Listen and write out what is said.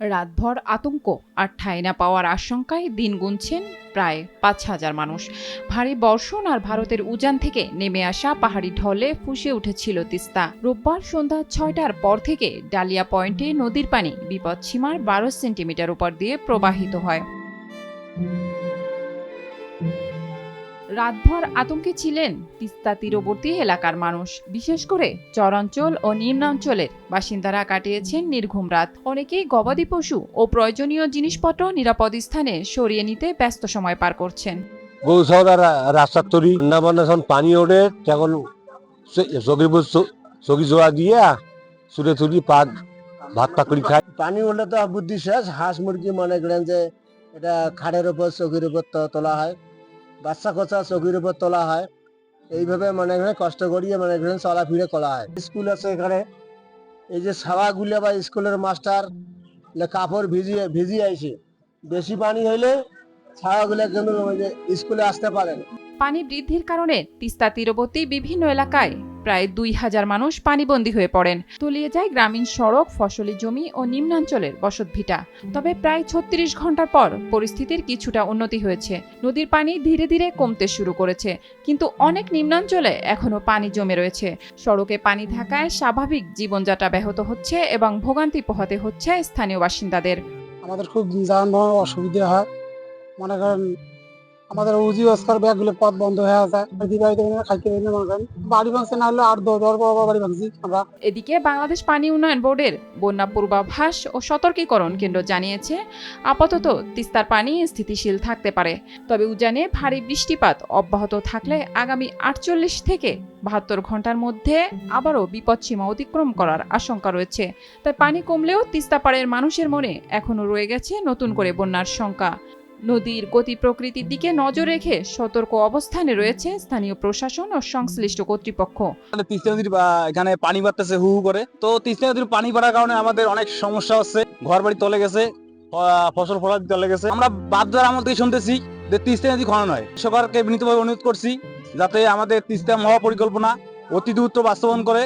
রাতভর আতঙ্ক আর ঠাঁই না পাওয়ার আশঙ্কায় দিন গুনছেন প্রায় ৫,০০০ মানুষ। ভারী বর্ষণ আর ভারতের উজান থেকে নেমে আসা পাহাড়ি ঢলে ফুঁসে উঠেছিল তিস্তা। রোববার সন্ধ্যা ৬টার পর থেকে ডালিয়া পয়েন্টে নদীর পানি বিপদসীমার ১২ সেন্টিমিটার উপর দিয়ে প্রবাহিত হয়। রাতভর আতঙ্কে ছিলেন তিস্তা তীরবর্তী এলাকার মানুষ। বিশেষ করে চরাঞ্চল ও নিম্নাঞ্চলের বাসিন্দারা কাটিয়েছেন নির্ঘুম রাত। অনেকেই গবাদি পশু ও প্রয়োজনীয় জিনিসপত্র নিরাপদ স্থানে সরিয়ে নিতে ব্যস্ত সময় পার করছেন। গৌসাওয়ার রাস্তার তরি না মানে যখন পানি ওঠে তখন চকির উপর চকি জোড়া দিয়ে চুরে চুরি পাক ভাত পাকড়ি খায়। পানি উঠলে তো বুদ্ধি শেষ। হাঁস মুরগি মনে করেন যে এটা খাড়ের উপর চকির উপর তোলা হয়, বাচ্চা কোচা চকির উপর তোলা হয়, এইভাবে মনে করেন কষ্ট করিয়ে মনে করেন চলাফিরে করা হয়। স্কুল আছে এখানে, এই যে ছাওয়াগুলো বা স্কুলের মাস্টার কাপড় ভিজিয়ে আইছে, বেশি পানি হইলে ছাওয়াগুলো কিন্তু স্কুলে আসতে পারে না। পানি বৃদ্ধির কারণে তিস্তা তীরবর্তী বিভিন্ন এলাকায় প্রায় ২,০০০ মানুষ পানিবন্দী হয়ে পড়েন। তলিয়ে যায় গ্রামীণ সড়ক, ফসলি জমি ও নিম্নাঞ্চলের বসতভিটা। তবে প্রায় ৩৬ ঘন্টার পর পরিস্থিতির কিছুটা উন্নতি হয়েছে। নদীর পানি ধীরে ধীরে কমতে শুরু করেছে, কিন্তু অনেক নিম্নাঞ্চলে এখনো পানি জমে রয়েছে। সড়কে পানি থাকায় স্বাভাবিক জীবনযাত্রা ব্যাহত হচ্ছে এবং ভোগান্তি পোহাতে হচ্ছে স্থানীয় বাসিন্দাদের। আমাদের খুব যানবাহনের অসুবিধা হয়। মনে করেন আমাদের উজি অস্কার ব্যাগগুলো পথ বন্ধ হয়ে যায়, খাইতে মনে করেন বাড়ি ভাঙছে, না হলে ৮-১০ বাড়ি ভাঙছি আমরা। এদিকে বাংলাদেশ পানি উন্নয়ন বোর্ডের বন্যা পূর্বাভাস ও সতর্কীকরণ কেন্দ্র জানিয়েছে, আপাতত তিস্তার পানি স্থিতিশীল থাকতে পারে। তবে উজানে ভারী বৃষ্টিপাত অব্যাহত থাকলে আগামী ৪৮ থেকে ৭২ ঘন্টার মধ্যে আবারও বিপদসীমা অতিক্রম করার আশঙ্কা রয়েছে। তাই পানি কমলেও তিস্তা পাড়ের মানুষের মনে এখনও রয়ে গেছে নতুন করে বন্যার শঙ্কা। নদীর গতি প্রকৃতির দিকে নজর রেখে সতর্ক অবস্থানে রয়েছে স্থানীয় প্রশাসন ও সংশ্লিষ্ট কর্তৃপক্ষ। তিস্তা নদীর এখানে পানি বাড়তেছে হু করে, তো তিস্তা নদীর পানি বাড়ার কারণে আমাদের অনেক সমস্যা হচ্ছে। ঘর বাড়ি তলে গেছে, ফসল ফলাদি তলে গেছে। আমরা বাধ্যার আমল থেকে শুনতেছি যে তিস্তা নদী খনন হয়। সরকারকে বিনীতভাবে অনুরোধ করছি যাতে আমাদের তিস্তা মহাপরিকল্পনা অতি দ্রুত বাস্তবায়ন করে